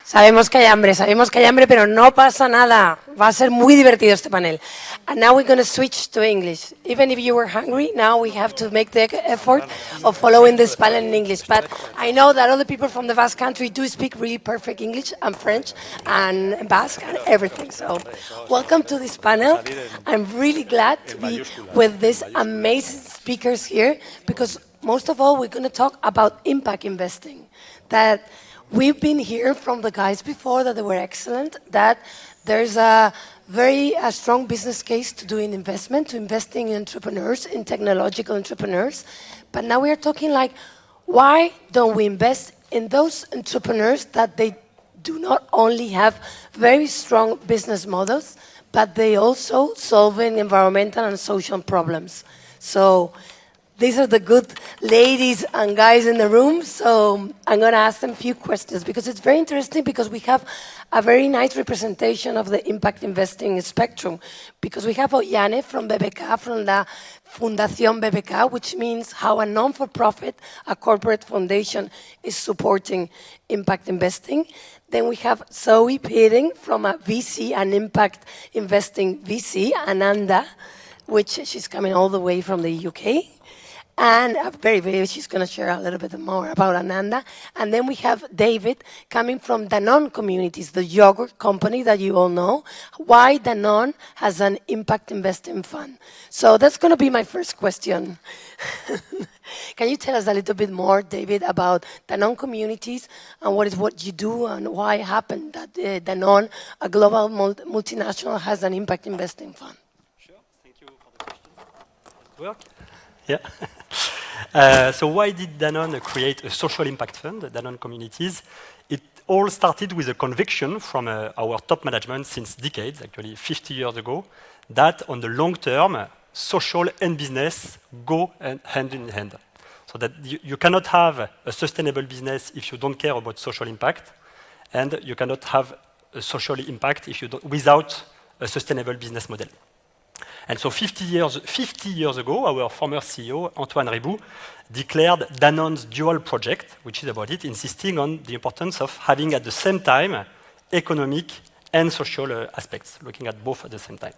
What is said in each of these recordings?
Sabemos que hay hambre, pero no pasa nada. Va a ser muy divertido este panel. And now we're going to switch to English. Even if you were hungry, now we have to make the effort of following this panel in English. But I know that other people from the Basque country do speak really perfect English and French and Basque and everything. So welcome to this panel. I'm really glad to be with these amazing speakers here because most of all, we're going to talk about impact investing. That we've been hearing from the guys before that they were excellent, that there's a very strong business case to doing investment, to investing in entrepreneurs, in technological entrepreneurs. But now we are talking like, why don't we invest in those entrepreneurs that they do not only have very strong business models, but they also solving environmental and social problems. So these are the good ladies and guys in the room, so I'm going to ask them a few questions because it's very interesting because we have a very nice representation of the impact investing spectrum because we have Ollane from BBK, from the Fundación BBK, which means how a non-for-profit, a corporate foundation is supporting impact investing. Then we have Zoe Peering from a VC, an impact investing VC, Ananda, which she's coming all the way from the UK. And she's going to share a little bit more about Ananda. And then we have David coming from Danone Communities, the yogurt company that you all know. Why Danone has an impact investing fund. So that's going to be my first question. Can you tell us a little bit more, David, about Danone Communities and what you do and why it happened that Danone, a global multinational, has an impact investing fund? Sure. Thank you for the question. Does it work? Yeah. So why did Danone create a social impact fund, Danone Communities? It all started with a conviction from our top management since decades, actually 50 years ago, that on the long term, social and business go hand in hand. So that you cannot have a sustainable business if you don't care about social impact, and you cannot have a social impact if you don't, without a sustainable business model. And so 50 years ago, our former CEO, Antoine Riboud, declared Danone's dual project, which is about it, insisting on the importance of having at the same time economic and social aspects, looking at both at the same time.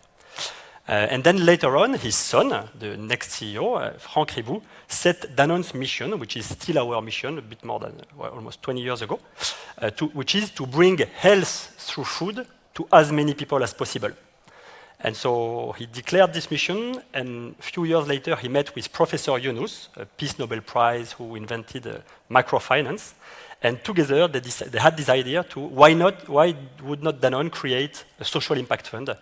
And then later on, his son, the next CEO, Franck Riboud, set Danone's mission, which is still our mission, a bit more than almost 20 years ago, which is to bring health through food to as many people as possible. And so he declared this mission, and a few years later, he met with Professor Yunus, a Peace Nobel Prize who invented microfinance. And together, they had this idea to, why would not Danone create a social impact fund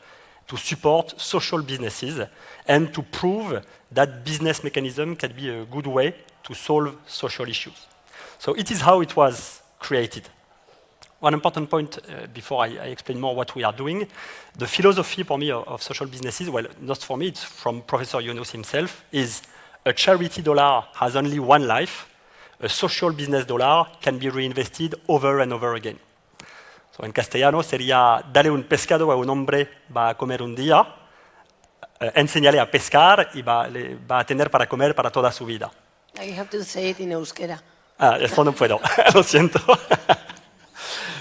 to support social businesses and to prove that business mechanism can be a good way to solve social issues. So it is how it was created. One important point before I explain more what we are doing, the philosophy for me of social businesses, well, not for me, it's from Professor Yunus himself, is a charity dollar has only one life, a social business dollar can be reinvested over and over again. So en castellano sería, dale un pescado a un hombre, va a comer un día, enséñale a pescar y va a tener para comer para toda su vida. Now you have to say it in euskera. Eso no puedo, lo siento.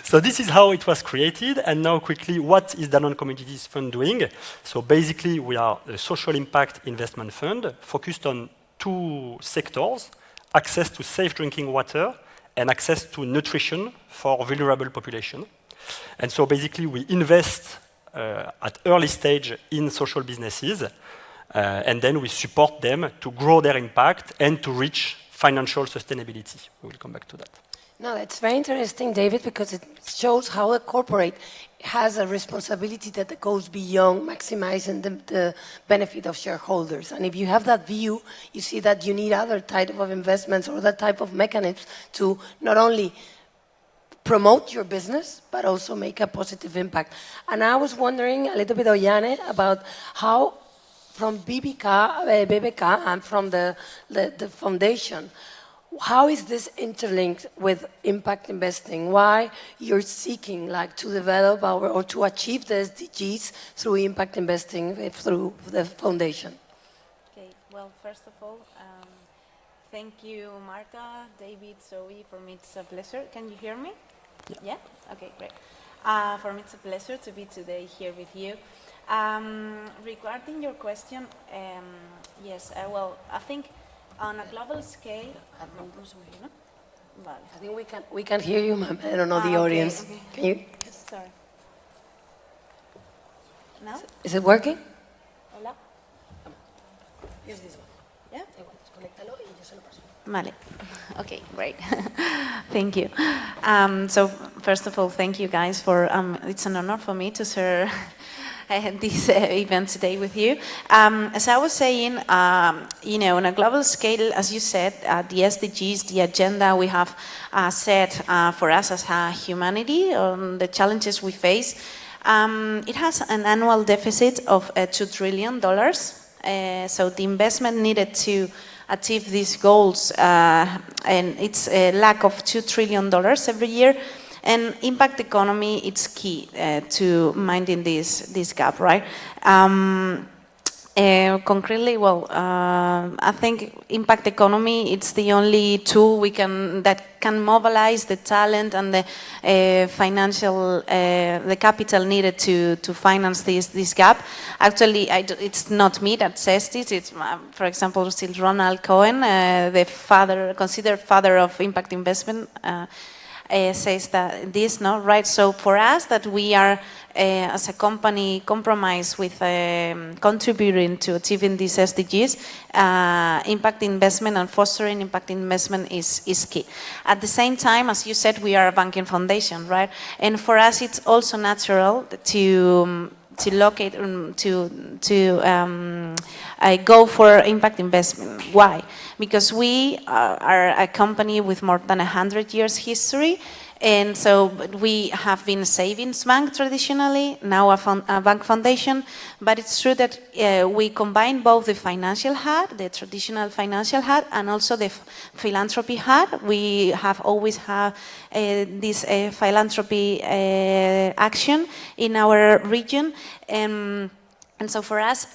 So this is how it was created, and now quickly, what is Danone Communities Fund doing? So basically, we are a social impact investment fund focused on two sectors, access to safe drinking water and access to nutrition for vulnerable population. And so basically, we invest at early stage in social businesses, and then we support them to grow their impact and to reach financial sustainability. We will come back to that. No, it's very interesting, David, because it shows how a corporate has a responsibility that goes beyond maximizing the benefit of shareholders. And if you have that view, you see that you need other type of investments or that type of mechanisms to not only promote your business, but also make a positive impact. And I was wondering a little bit, Ollane, about how from BBK and from the foundation, how is this interlinked with impact investing? Why you're seeking to develop or to achieve the SDGs through impact investing through the foundation? Okay, well, first of all, thank you, Marta, David, Zoe. For me, it's a pleasure. Can you hear me? Yeah? Okay, great. For me, it's a pleasure to be today here with you. Regarding your question, yes, well, I think on a global scale... ¿no? Vale. I think we can hear you, ma'am. I don't know the okay, audience. okay. Can you? Sorry. Now? Is it working? Hola? Use this one. Yeah? Desconéctalo y yo se lo paso. Vale. Okay, great. Thank you. So first of all, thank you guys for, it's an honor for me to share this event today with you. As I was saying, you know, on a global scale, as you said, the SDGs, the agenda we have set for us as a humanity, on the challenges we face, it has an annual deficit of $2 trillion. So the investment needed to achieve these goals, and it's a lack of $2 trillion every year. And impact economy, it's key to minding this gap, right? Concretely, well, I think impact economy, it's the only tool that can mobilize the talent and the financial, the capital needed to finance this gap. Actually, it's not me that says this. It's, for example, still Ronald Cohen, the considered father of impact investment. Says that this, no, right? So for us, that we are as a company compromised with contributing to achieving these SDGs, impact investment and fostering impact investment is key. At the same time, as you said, we are a banking foundation, right? And for us, it's also natural to locate, go for impact investment. Why? Because we are a company with more than 100 years history, and so we have been a savings bank traditionally, now a bank foundation, but it's true that we combine both the financial hat, the traditional financial hat, and also the philanthropy hat. We have always had this philanthropy action in our region. And so for us,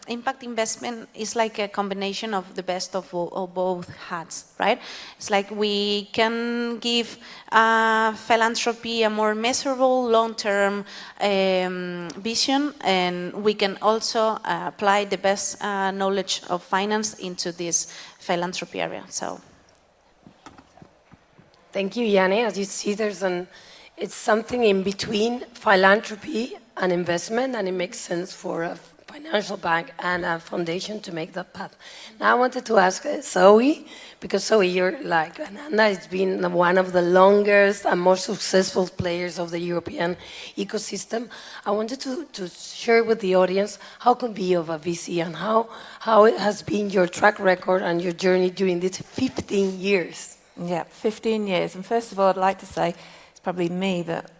impact investment is like a combination of the best of both hats, right? It's like we can give philanthropy a more measurable, long-term vision, and we can also apply the best knowledge of finance into this philanthropy area. So, thank you, Yanni. As you see, it's something in between philanthropy and investment, and it makes sense for a financial bank and a foundation to make that path. Now I wanted to ask Zoe, because Zoe, you're like Ananda, it's been one of the longest and most successful players of the European ecosystem. I wanted to share with the audience how can be of a VC and how it has been your track record and your journey during these 15 years. Yeah, 15 years. And first of all, I'd like to say it's probably me that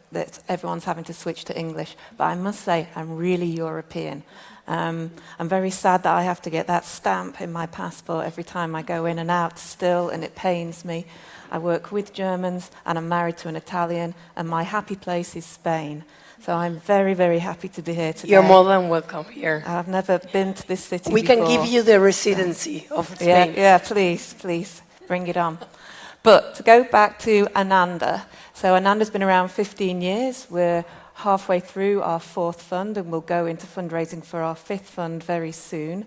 everyone's having to switch to English, but I must say I'm really European. I'm very sad that I have to get that stamp in my passport every time I go in and out still, and it pains me. I work with Germans, and I'm married to an Italian, and my happy place is Spain. So I'm very, very happy to be here today. You're more than welcome here. I've never been to this city We before. can give you the residency of Spain. Yeah, please, bring it on. But to go back to Ananda, so Ananda's been around 15 years. We're halfway through our 4th fund, and we'll go into fundraising for our 5th fund very soon.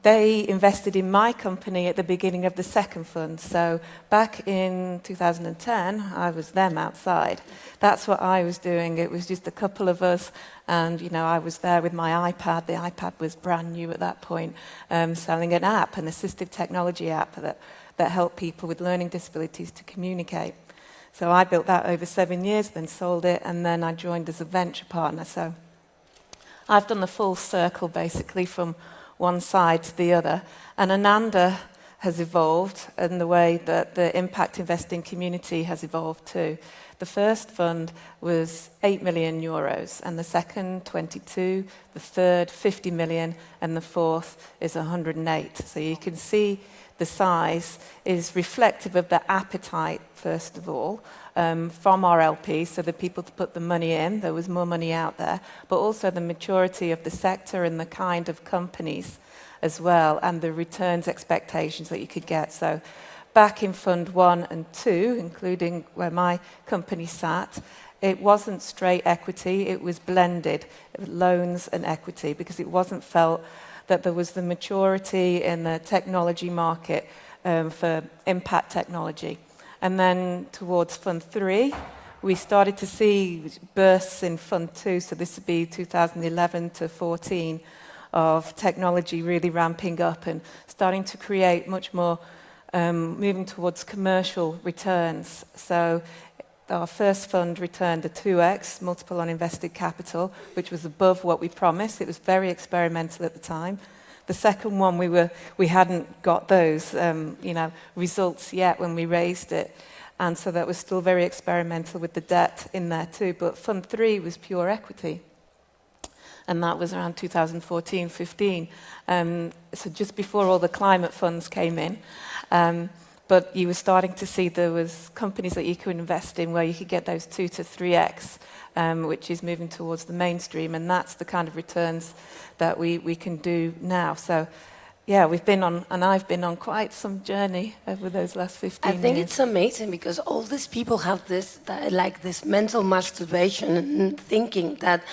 They invested in my company at the beginning of the 2nd fund. So back in 2010, I was them outside. That's what I was doing. It was just a couple of us, and I was there with my iPad. The iPad was brand new at that point, selling an app, an assistive technology app that helped people with learning disabilities to communicate. So I built that over 7 years, then sold it, and then I joined as a venture partner. So I've done the full circle, basically, from one side to the other. And Ananda has evolved in the way that the impact investing community has evolved too. The first fund was 8 million euros, and the second, 22, the third, 50 million, and the fourth is 108. So you can see the size is reflective of the appetite, first of all, from our LPs, so the people to put the money in. There was more money out there, but also the maturity of the sector and the kind of companies as well, and the returns expectations that you could get. So back in Fund 1 and 2, including where my company sat, it wasn't straight equity, it was blended, loans and equity, because it wasn't felt that there was the maturity in the technology market for impact technology. And then towards Fund 3, we started to see bursts in Fund 2, so this would be 2011 to 14, of technology really ramping up and starting to create much more, moving towards commercial returns. So our first fund returned a 2x, multiple on invested capital, which was above what we promised. It was very experimental at the time. The second one, we hadn't got those results yet when we raised it. And so that was still very experimental with the debt in there too. But Fund 3 was pure equity. And that was around 2014-15. So just before all the climate funds came in. But you were starting to see there was companies that you could invest in where you could get those 2 to 3x, which is moving towards the mainstream. And that's the kind of returns that we can do now. So yeah, we've been on, and I've been on quite some journey over those last 15 years. I think it's amazing because all these people have this mental masturbation and thinking that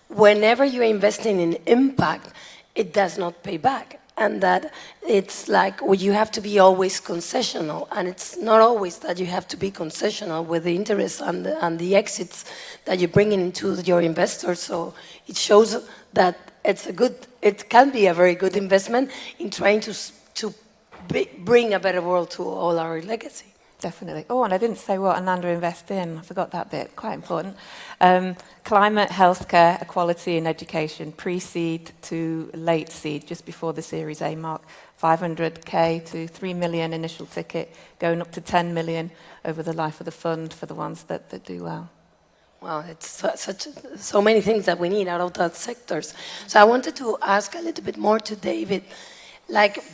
whenever you're investing in impact, it does not pay back. And that it's like you have to be always concessional. And it's not always that you have to be concessional with the interest and the exits that you bring into your investors. So it shows that it can be a very good investment in trying to bring a better world to all our legacy. Definitely. Oh, and I didn't say what Ananda invest in. I forgot that bit. Quite important. Climate, healthcare, equality and education, pre-seed to late seed, just before the Series A mark. 500K to 3 million initial ticket, going up to 10 million over the life of the fund for the ones that do well. Wow, it's so many things that we need out of that sectors. So I wanted to ask a little bit more to David.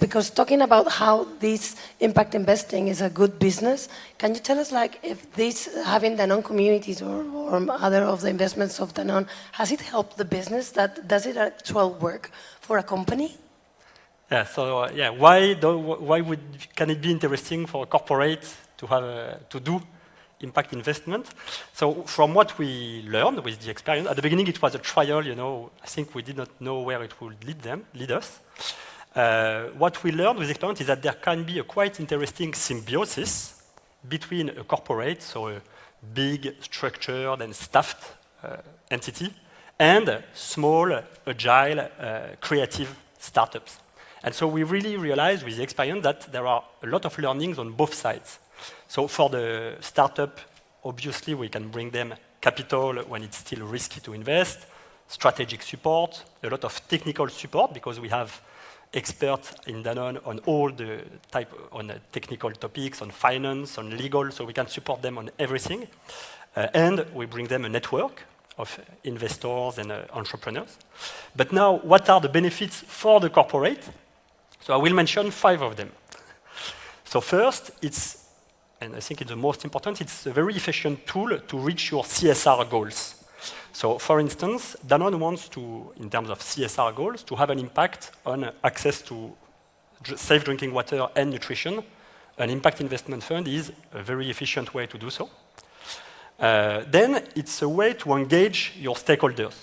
Because talking about how this impact investing is a good business, can you tell us if this, having Danone communities or other of the investments of Danone, has it helped the business? Does it actually work for a company? Yeah, so why can it be interesting for a corporate to have to do impact investment? So from what we learned with the experience, at the beginning it was a trial, I think we did not know where it would lead us. What we learned with experience is that there can be a quite interesting symbiosis between a corporate, so a big, structured and staffed entity, and small, agile, creative startups. And so we really realized with the experience that there are a lot of learnings on both sides. So for the startup, obviously we can bring them capital when it's still risky to invest, strategic support, a lot of technical support because we have experts in Danone on all the technical topics, on finance, on legal, so we can support them on everything. And we bring them a network of investors and entrepreneurs. But now, what are the benefits for the corporate? So I will mention 5 of them. So first, and I think it's the most important, it's a very efficient tool to reach your CSR goals. So, for instance, Danone wants to, in terms of CSR goals, to have an impact on access to safe drinking water and nutrition. An impact investment fund is a very efficient way to do so. Then it's a way to engage your stakeholders.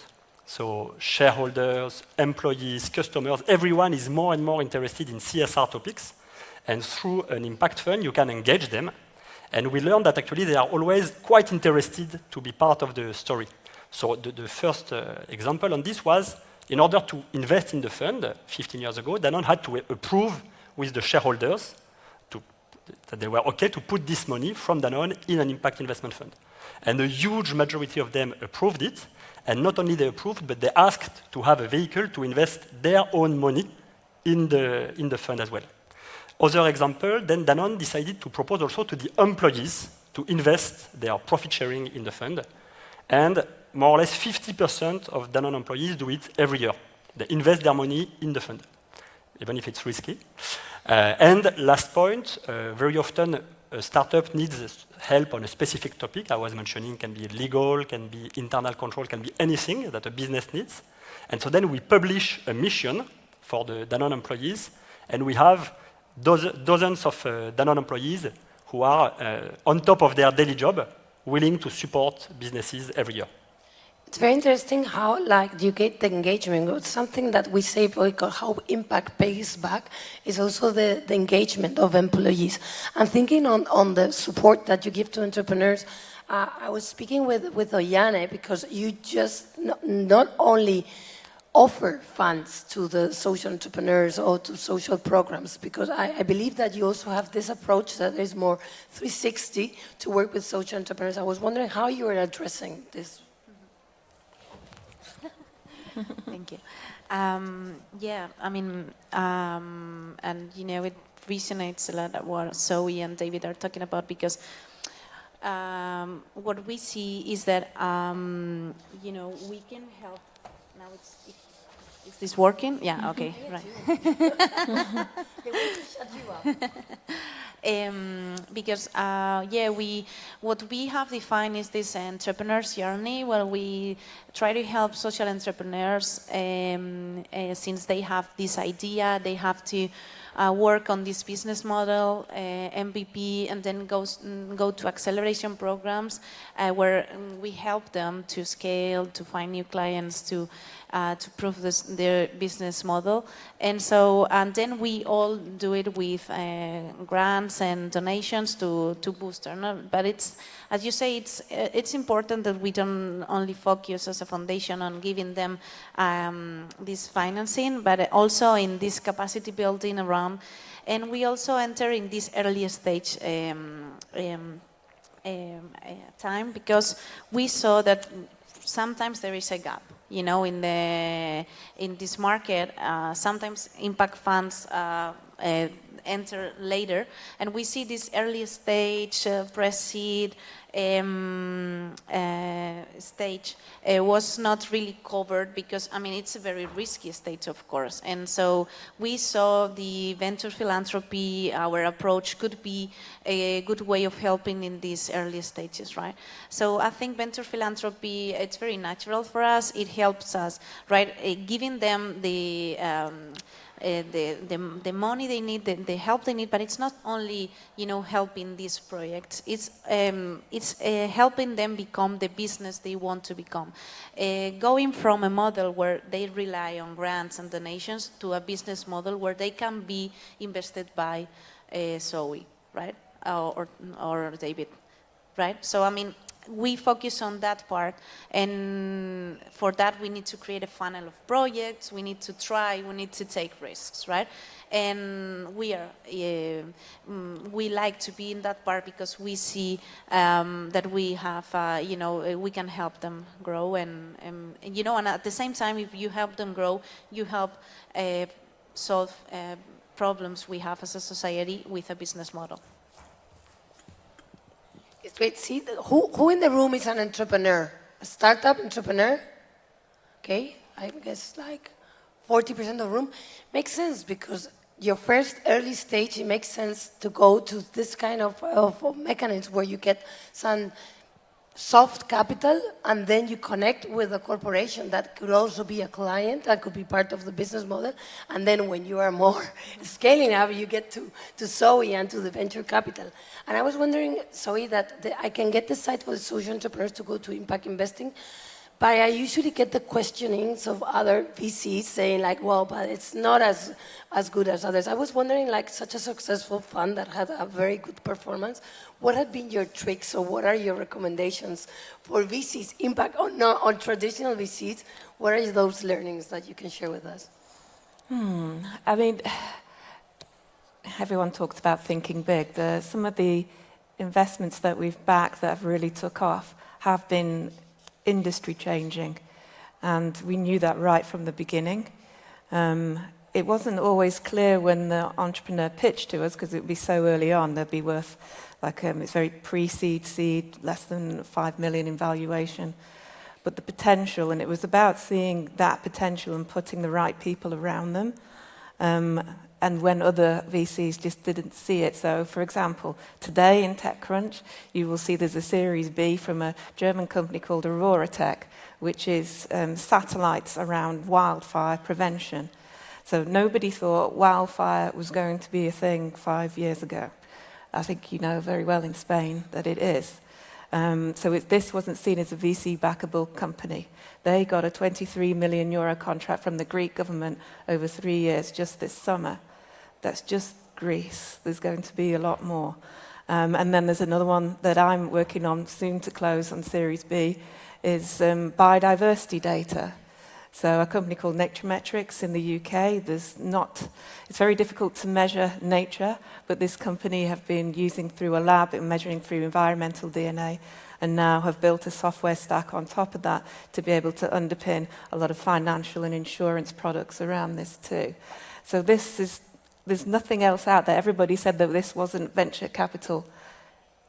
So shareholders, employees, customers, everyone is more and more interested in CSR topics. And through an impact fund, you can engage them. And we learned that actually they are always quite interested to be part of the story. So the first example on this was, in order to invest in the fund 15 years ago, Danone had to approve with the shareholders that they were okay to put this money from Danone in an impact investment fund. And a huge majority of them approved it. And not only they approved, but they asked to have a vehicle to invest their own money in the fund as well. Other example, then Danone decided to propose also to the employees to invest their profit sharing in the fund. And more or less 50% of Danone employees do it every year. They invest their money in the fund, even if it's risky. And last point, very often a startup needs help on a specific topic. I was mentioning can be legal, can be internal control, can be anything that a business needs. And so then we publish a mission for the Danone employees, and we have dozens of Danone employees who are on top of their daily job, willing to support businesses every year. It's very interesting how, like, you get the engagement. It's something that we say, how impact pays back is also the engagement of employees. And thinking on the support that you give to entrepreneurs, I was speaking with Oyane because you just not only offer funds to the social entrepreneurs or to social programs, because I believe that you also have this approach that is more 360 to work with social entrepreneurs. I was wondering how you are addressing this. Thank you. Yeah, I mean, and you know, it resonates a lot at what Zoe and David are talking about, because what we see is that, you know, we can help. Now is this working? Yeah, okay, right. They want to shut you up. Because yeah, what we have defined is this entrepreneur's journey, where we try to help social entrepreneurs since they have this idea, they have to work on this business model, MVP, and then go to acceleration programs where we help them to scale, to find new clients, to prove their business model. And so, and then we all do it with grants and donations to boost our. But it's, as you say, it's important that we don't only focus as a foundation on giving them this financing, but also in this capacity building around. And we also enter in this early stage time, because we saw that sometimes there is a gap, you know, in this market. Sometimes impact funds enter later, and we see this early stage pre-seed stage was not really covered, because I mean it's a very risky stage, of course, and so we saw the venture philanthropy, our approach could be a good way of helping in these early stages, right? So I think venture philanthropy, it's very natural for us. It helps us, right, giving them the money they need, the help they need, but it's not only, you know, helping these projects. It's helping them become the business they want to become. Going from a model where they rely on grants and donations to a business model where they can be invested by Zoe, right, or David, right? So I mean, we focus on that part, and for that we need to create a funnel of projects, we need to try, we need to take risks, right? And we like to be in that part because we see that we have, you know, we can help them grow, and you know, and at the same time, if you help them grow, you help solve problems we have as a society with a business model. It's great. See, who in the room is an entrepreneur? A startup entrepreneur? Okay, I guess like 40% of the room. Makes sense, because your first early stage, it makes sense to go to this kind of mechanism where you get some soft capital, and then you connect with a corporation that could also be a client, that could be part of the business model, and then when you are more scaling up, you get to Zoe and to the venture capital. And I was wondering, Zoe, that I can get the site for the social entrepreneurs to go to impact investing, but I usually get the questionings of other VCs saying like, well, but it's not as good as others. I was wondering, like, such a successful fund that had a very good performance, what have been your tricks, or what are your recommendations for VCs, impact on traditional VCs? What are those learnings that you can share with us? I mean, everyone talks about thinking big. Some of the investments that we've backed that have really took off have been industry changing, and we knew that right from the beginning. It wasn't always clear when the entrepreneur pitched to us, because it would be so early on, they'd be worth like, it's very pre-seed, seed, less than 5 million in valuation. But the potential, and it was about seeing that potential and putting the right people around them. And when other VCs just didn't see it. So, for example, today in TechCrunch, you will see there's a Series B from a German company called Aurora Tech, which is satellites around wildfire prevention. So nobody thought wildfire was going to be a thing 5 years ago. I think you know very well in Spain that it is. This wasn't seen as a VC-backable company. They got a 23 million euro contract from the Greek government over 3 years just this summer. That's just Greece. There's going to be a lot more. And then there's another one that I'm working on soon to close on Series B, is biodiversity data. So a company called Naturemetrics in the UK, it's very difficult to measure nature, but this company have been using through a lab and measuring through environmental DNA, and now have built a software stack on top of that to be able to underpin a lot of financial and insurance products around this too. So there's nothing else out there. Everybody said that this wasn't venture capital.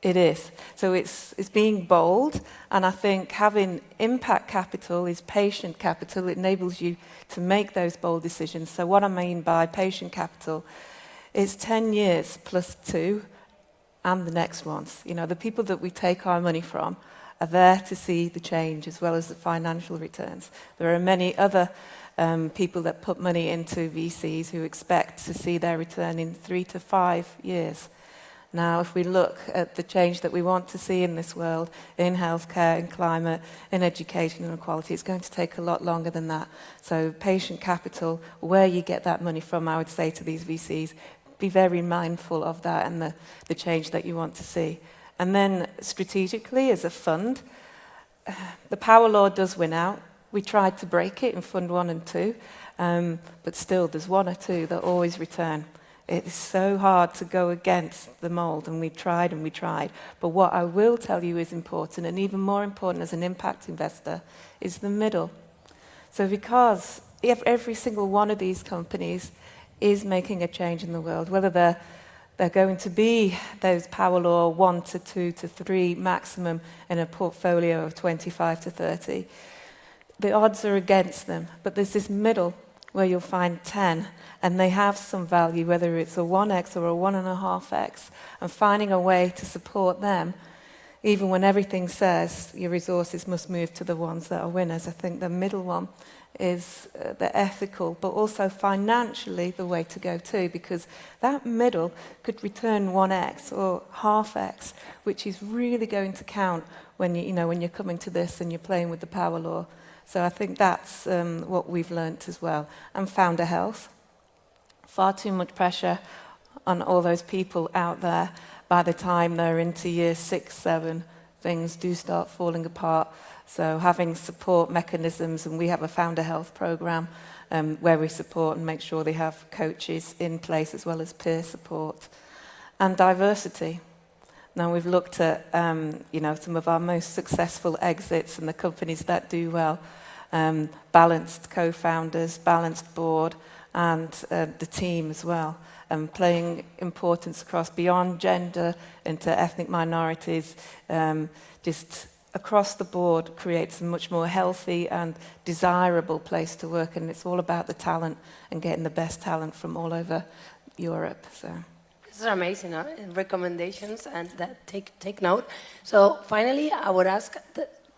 It is. So it's being bold, and I think having impact capital is patient capital. It enables you to make those bold decisions. So what I mean by patient capital is 10 years plus 2 and the next ones. You know, the people that we take our money from are there to see the change as well as the financial returns. There are many other people that put money into VCs who expect to see their return in 3 to 5 years. Now, if we look at the change that we want to see in this world, in healthcare, in climate, in education and equality, it's going to take a lot longer than that. So patient capital, where you get that money from, I would say to these VCs, be very mindful of that and the change that you want to see. And then strategically, as a fund, the power law does win out. We tried to break it in Fund 1 and 2, but still there's 1 or 2 that always return. It is so hard to go against the mold, and we tried and we tried. But what I will tell you is important, and even more important as an impact investor, is the middle. So because every single one of these companies is making a change in the world, whether they're going to be those power law 1 to 2 to 3 maximum in a portfolio of 25 to 30, the odds are against them. But there's this middle where you'll find 10, and they have some value, whether it's a 1x or a 1.5x, and finding a way to support them, even when everything says your resources must move to the ones that are winners. I think the middle one is the ethical, but also financially the way to go too, because that middle could return 1x or half x, which is really going to count when when you're coming to this and you're playing with the power law. So I think that's what we've learnt as well. And founder health. Far too much pressure on all those people out there. By the time they're into year 6, 7, things do start falling apart. So having support mechanisms, and we have a founder health program where we support and make sure they have coaches in place as well as peer support. And diversity. Now we've looked at some of our most successful exits and the companies that do well, balanced co-founders, balanced board, and the team as well, playing importance across beyond gender into ethnic minorities, just across the board creates a much more healthy and desirable place to work, and it's all about the talent and getting the best talent from all over Europe. So. These are amazing recommendations, and that take note. So finally, I would ask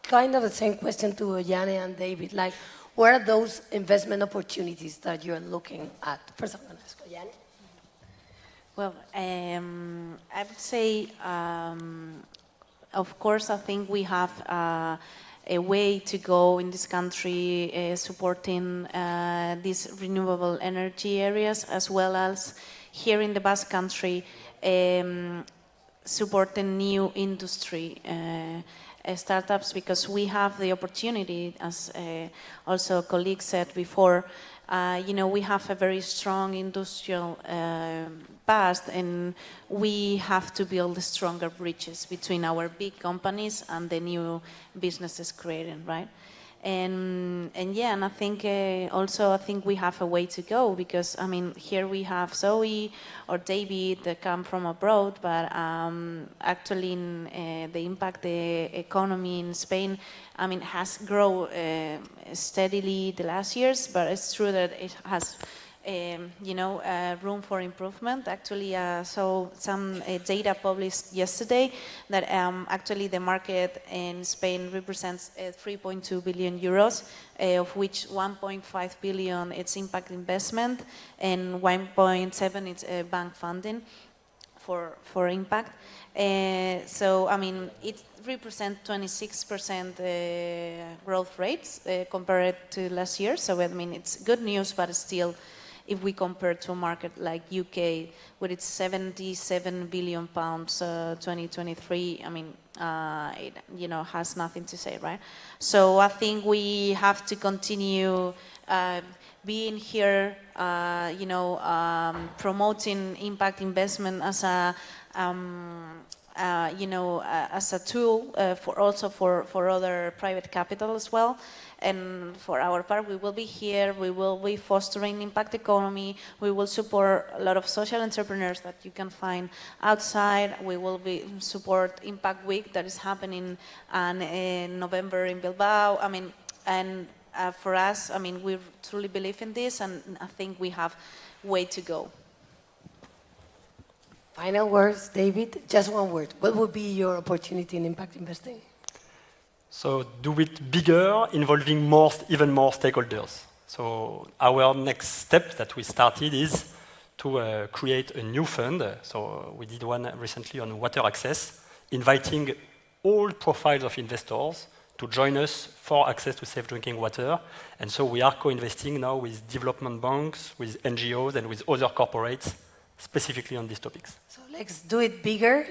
kind of the same question to Janne and David. Like, what are those investment opportunities that you're looking at? First, I'm going to ask Janne. Well, I would say, of course, I think we have a way to go in this country supporting these renewable energy areas, as well as here in the Basque Country, supporting new industry startups, because we have the opportunity, as also a colleague said before, we have a very strong industrial past, and we have to build stronger bridges between our big companies and the new businesses created, right? And I think I think we have a way to go, because I mean, here we have Zoe or David that come from abroad, but actually in the impact the economy in Spain, I mean, has grown steadily the last years, but it's true that it has room for improvement. Actually, saw some data published yesterday that actually the market in Spain represents 3.2 billion euros, of which 1.5 billion it's impact investment and 1.7 it's bank funding for impact. So, I mean, it represents 26% growth rates compared to last year. So, I mean, it's good news, but still, if we compare to a market like UK, with its 77 billion pounds 2023, I mean, it has nothing to say, right? So I think we have to continue being here, promoting impact investment as a as a tool for other private capital as well. And for our part, we will be here, we will be fostering impact economy, we will support a lot of social entrepreneurs that you can find outside, we will support Impact Week that is happening in November in Bilbao. I mean, and for us, I mean, we truly believe in this, and I think we have way to go. Final words, David, just one word. What would be your opportunity in impact investing? So do it bigger, involving even more stakeholders. So our next step that we started is to create a new fund. So we did one recently on water access, inviting all profiles of investors to join us for access to safe drinking water. And so we are co-investing now with development banks, with NGOs, and with other corporates, specifically on these topics. So let's do it bigger.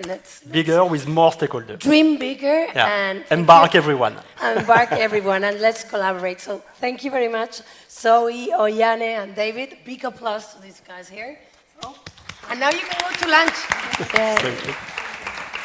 Bigger with more stakeholders. Dream bigger and embark everyone. Embark everyone, and let's collaborate. So thank you very much, Zoe, Oyane, and David. Big applause to these guys here. And now you can go to lunch. Thank you.